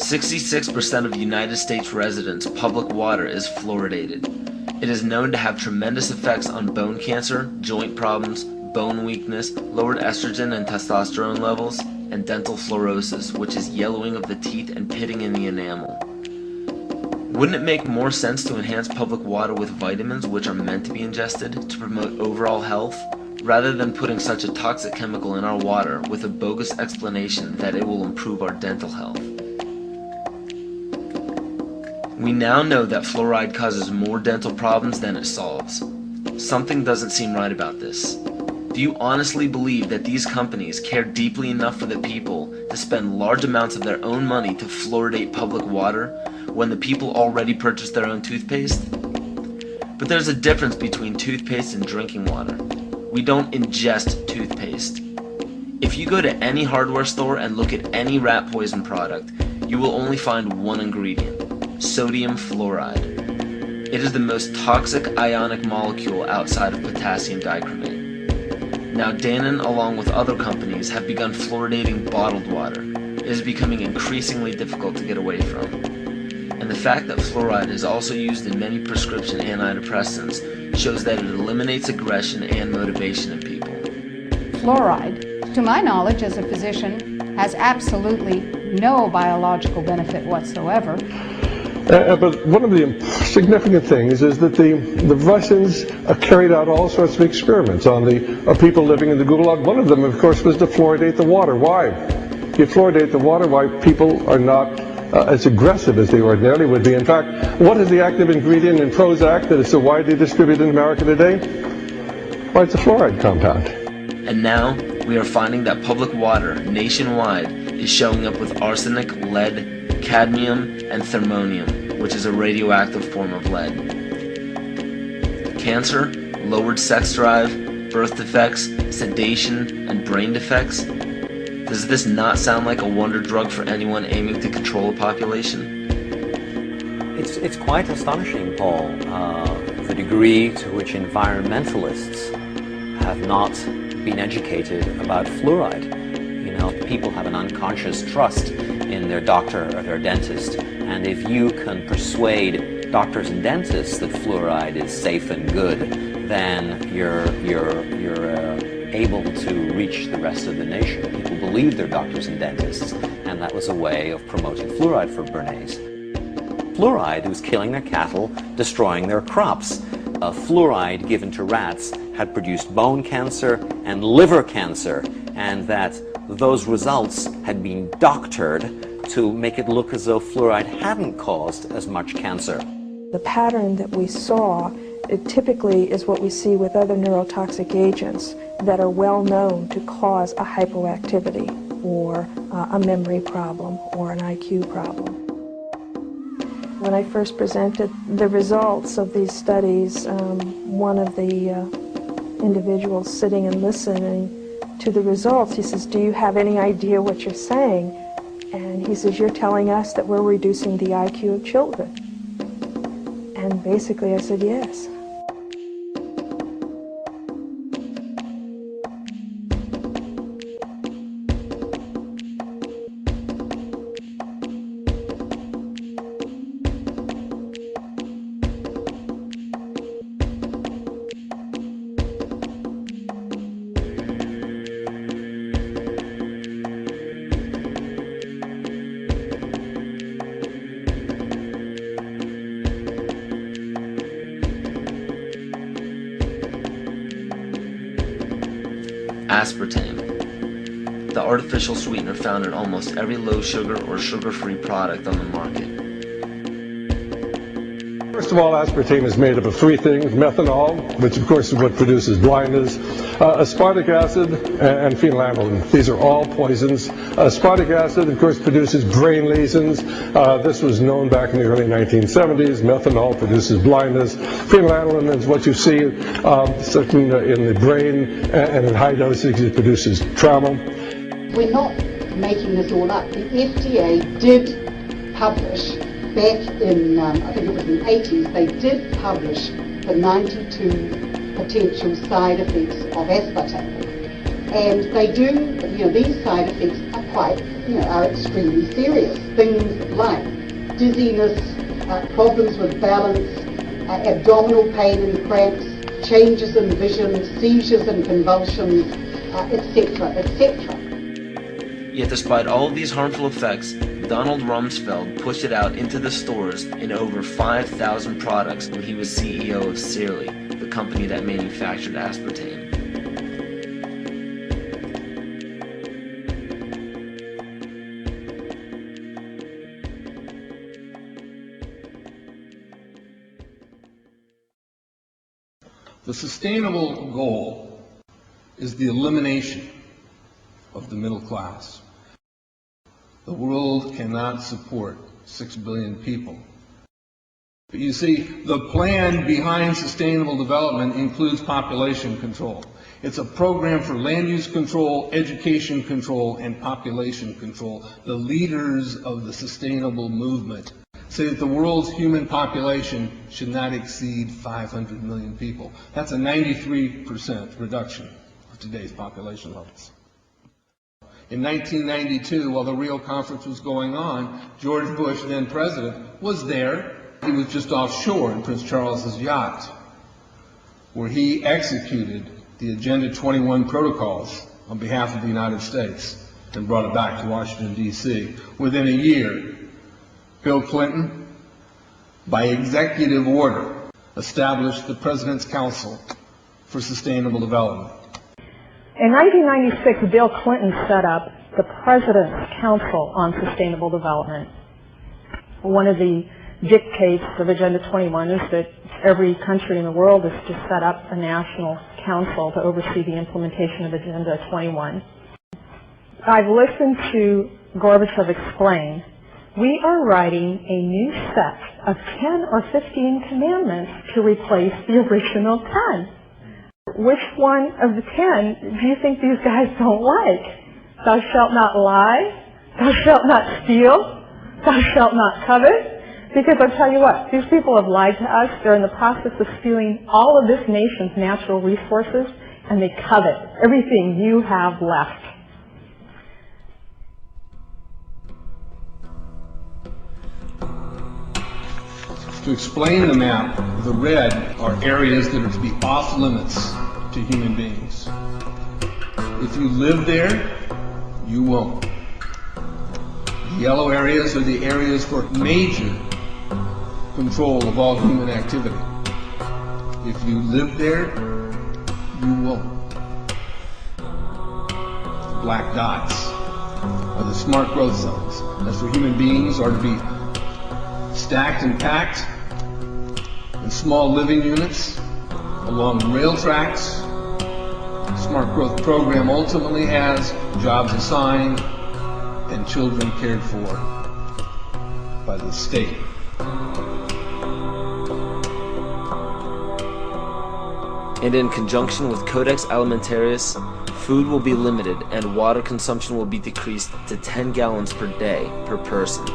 66% of United States residents' public water is fluoridated. It is known to have tremendous effects on bone cancer, joint problems, bone weakness, lowered estrogen and testosterone levels, and dental fluorosis, which is yellowing of the teeth and pitting in the enamel. Wouldn't it make more sense to enhance public water with vitamins which are meant to be ingested to promote overall health, rather than putting such a toxic chemical in our water with a bogus explanation that it will improve our dental health? We now know that fluoride causes more dental problems than it solves. Something doesn't seem right about this. Do you honestly believe that these companies care deeply enough for the people to spend large amounts of their own money to fluoridate public water when the people already purchase their own toothpaste? But there's a difference between toothpaste and drinking water. We don't ingest toothpaste. If you go to any hardware store and look at any rat poison product, you will only find one ingredient: sodium fluoride. It is the most toxic ionic molecule outside of potassium dichromate. Now Dannon, along with other companies, have begun fluoridating bottled water. It is becoming increasingly difficult to get away from. And the fact that fluoride is also used in many prescription antidepressants shows that it eliminates aggression and motivation in people. Fluoride, to my knowledge as a physician, has absolutely no biological benefit whatsoever. But one of the significant things is that the Russians carried out all sorts of experiments on the people living in the Gulag. One of them, of course, was to fluoridate the water. Why? You fluoridate the water, why people are not as aggressive as they ordinarily would be. In fact, what is the active ingredient in Prozac that is so widely distributed in America today? Well, it's a fluoride compound. And now, we are finding that public water nationwide is showing up with arsenic, lead, cadmium, and thermonium, which is a radioactive form of lead. Cancer, lowered sex drive, birth defects, sedation, and brain defects. Does this not sound like a wonder drug for anyone aiming to control a population? It's quite astonishing, Paul, the degree to which environmentalists have not been educated about fluoride. You know, people have an unconscious trust in their doctor or their dentist, and if you can persuade doctors and dentists that fluoride is safe and good, then you're able to reach the rest of the nation. People believe their doctors and dentists, and that was a way of promoting fluoride for Bernays. Fluoride was killing their cattle, destroying their crops. Fluoride given to rats had produced bone cancer and liver cancer, and that those results had been doctored to make it look as though fluoride hadn't caused as much cancer. The pattern that we saw, it typically is what we see with other neurotoxic agents that are well known to cause a hypoactivity or a memory problem or an IQ problem. When I first presented the results of these studies, one of the individuals sitting and listening to the results, he says, "Do you have any idea what you're saying?" And he says, "You're telling us that we're reducing the IQ of children." And basically I said, yes. Aspartame, the artificial sweetener found in almost every low-sugar or sugar-free product on the market. First of all, aspartame is made up of three things: methanol, which of course is what produces blindness, aspartic acid, and phenylalanine. These are all poisons. Aspartic acid, of course, produces brain lesions. This was known back in the early 1970s. Methanol produces blindness. Phenylalanine is what you see in the brain, and in high doses it produces trauma. We're not making this all up. The FDA did publish back in, I think it was in the 80s, they did publish the 92 potential side effects of aspartame. And they do, these side effects are quite, are extremely serious. Things like dizziness, problems with balance, abdominal pain and cramps, changes in vision, seizures and convulsions, etc., etc. Yet despite all of these harmful effects, Donald Rumsfeld pushed it out into the stores in over 5,000 products when he was CEO of Searly, the company that manufactured aspartame. The sustainable goal is the elimination of the middle class. The world cannot support 6 billion people. But you see, the plan behind sustainable development includes population control. It's a program for land use control, education control, and population control. The leaders of the sustainable movement say that the world's human population should not exceed 500 million people. That's a 93% reduction of today's population levels. In 1992, while the Rio conference was going on, George Bush, then president, was there. He was just offshore in Prince Charles's yacht, where he executed the Agenda 21 protocols on behalf of the United States and brought it back to Washington, D.C. Within a year, Bill Clinton, by executive order, established the President's Council for Sustainable Development. In 1996, Bill Clinton set up the President's Council on Sustainable Development. One of the dictates of Agenda 21 is that every country in the world is to set up a national council to oversee the implementation of Agenda 21. I've listened to Gorbachev explain, we are writing a new set of 10 or 15 commandments to replace the original 10. Which one of the 10 do you think these guys don't like? Thou shalt not lie, thou shalt not steal, thou shalt not covet. Because I'll tell you what, these people have lied to us. They're in the process of stealing all of this nation's natural resources, and they covet everything you have left. To explain the map, the red are areas that are to be off limits to human beings. If you live there, you won't. The yellow areas are the areas for major control of all human activity. If you live there, you won't. The black dots are the smart growth zones. That's where human beings are to be stacked and packed in small living units along rail tracks. The Smart Growth Program ultimately has jobs assigned and children cared for by the state. And in conjunction with Codex Alimentarius, food will be limited and water consumption will be decreased to 10 gallons per day per person.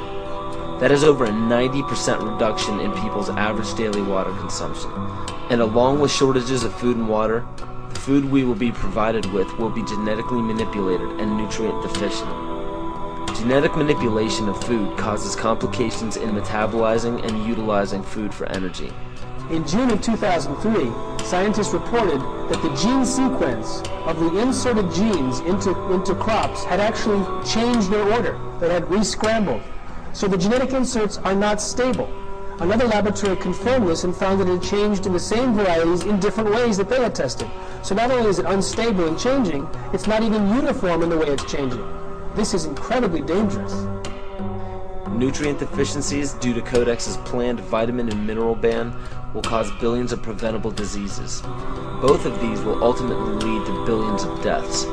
That is over a 90% reduction in people's average daily water consumption. And along with shortages of food and water, the food we will be provided with will be genetically manipulated and nutrient deficient. Genetic manipulation of food causes complications in metabolizing and utilizing food for energy. In June of 2003, scientists reported that the gene sequence of the inserted genes into crops had actually changed their order. They had re-scrambled. So the genetic inserts are not stable. Another laboratory confirmed this and found that it had changed in the same varieties in different ways that they had tested. So not only is it unstable and changing, it's not even uniform in the way it's changing. This is incredibly dangerous. Nutrient deficiencies due to Codex's planned vitamin and mineral ban will cause billions of preventable diseases. Both of these will ultimately lead to billions of deaths.